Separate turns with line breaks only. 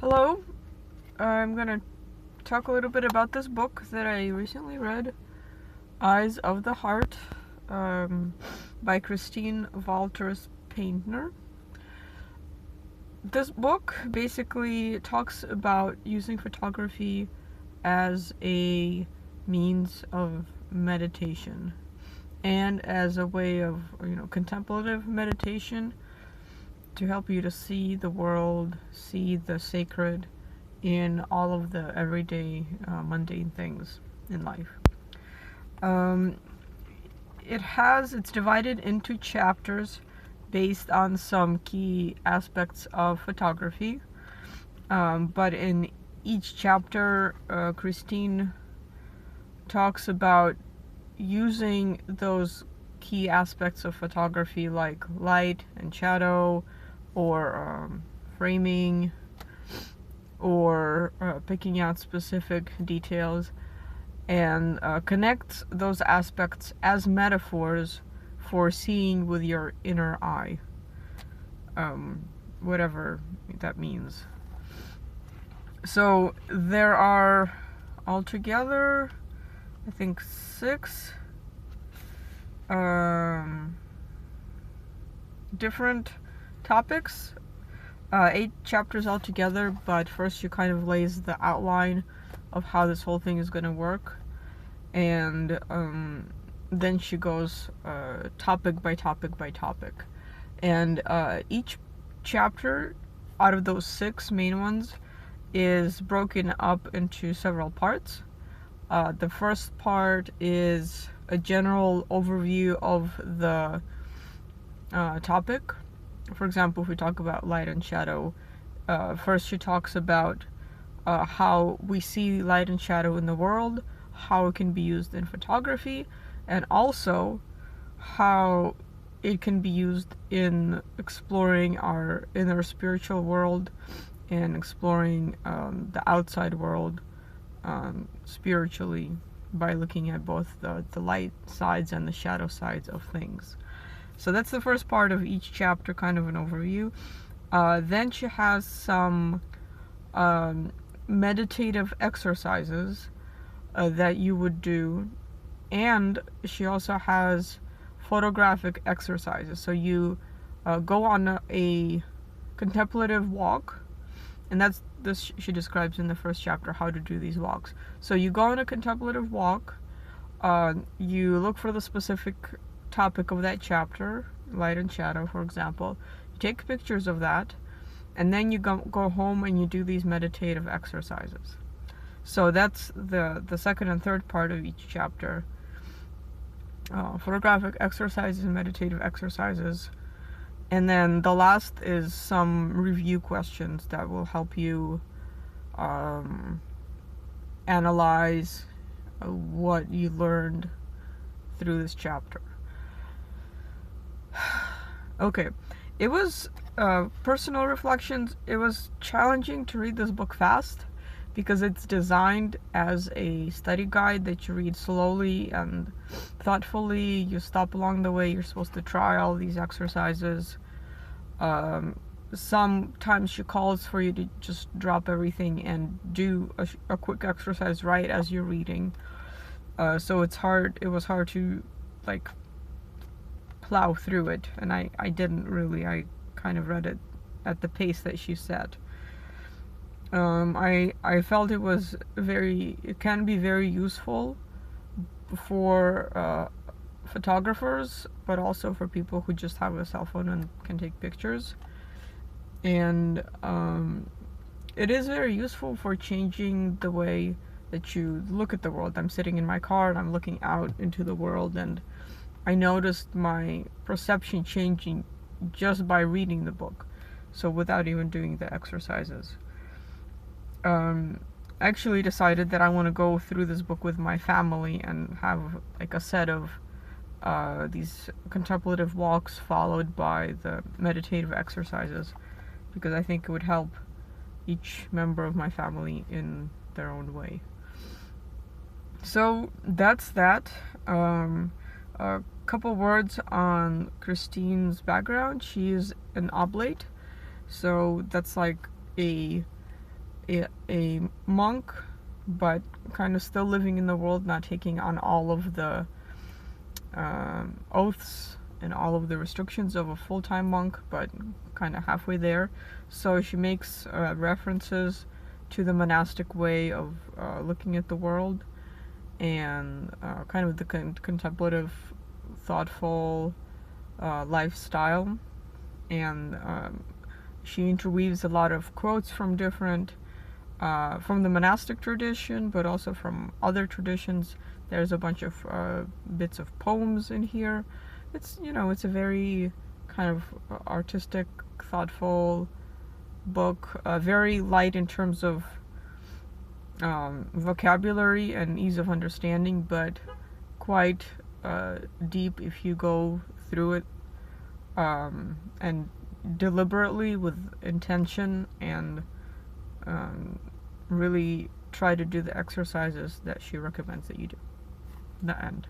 Hello, I'm gonna talk a little bit about this book that I recently read, Eyes of the Heart, by Christine Walters Paintner. This book basically talks about using photography as a means of meditation and as a way of, contemplative meditation to help you to see the world, see the sacred in all of the everyday mundane things in life. Um, it's divided into chapters based on some key aspects of photography. But in each chapter, Christine talks about using those key aspects of photography like light and shadow, or framing, or picking out specific details, and connects those aspects as metaphors for seeing with your inner eye, whatever that means. So there are altogether, I think, 6 different topics, 8 chapters altogether, but first she kind of lays the outline of how this whole thing is going to work, and then she goes topic by topic by topic, and each chapter out of those 6 main ones is broken up into several parts. The first part is a general overview of the topic. For example, if we talk about light and shadow, first she talks about how we see light and shadow in the world, how it can be used in photography, and also how it can be used in exploring our inner spiritual world and exploring the outside world spiritually by looking at both the light sides and the shadow sides of things. So that's the first part of each chapter, kind of an overview. Then she has some meditative exercises that you would do, and she also has photographic exercises. So you go on a contemplative walk, and that's this she describes in the first chapter, how to do these walks. So you go on a contemplative walk, you look for the specific topic of that chapter, light and shadow, for example. You take pictures of that, and then you go home and you do these meditative exercises. So that's the second and third part of each chapter. Photographic exercises and meditative exercises. And then the last is some review questions that will help you analyze what you learned through this chapter. Okay, it was personal reflections. It was challenging to read this book fast because it's designed as a study guide that you read slowly and thoughtfully. You stop along the way. You're supposed to try all these exercises. Sometimes she calls for you to just drop everything and do a quick exercise right as you're reading. So it was hard to plow through it, and I didn't really. I kind of read it at the pace that she set. I felt it can be very useful for photographers, but also for people who just have a cell phone and can take pictures. And it is very useful for changing the way that you look at the world. I'm sitting in my car and I'm looking out into the world, and I noticed my perception changing just by reading the book, so without even doing the exercises. I actually decided that I want to go through this book with my family and have a set of these contemplative walks followed by the meditative exercises, because I think it would help each member of my family in their own way. So that's that. A couple words on Christine's background. She is an oblate, so that's like a a monk, but kind of still living in the world, not taking on all of the oaths and all of the restrictions of a full-time monk, but kind of halfway there. So she makes references to the monastic way of looking at the world, and kind of the contemplative, thoughtful lifestyle. And she interweaves a lot of quotes from different from the monastic tradition, but also from other traditions. There's a bunch of bits of poems in here. It's, you know, it's a very kind of artistic, thoughtful book, very light in terms of vocabulary and ease of understanding, but quite deep if you go through it and deliberately with intention, and really try to do the exercises that she recommends that you do. The end.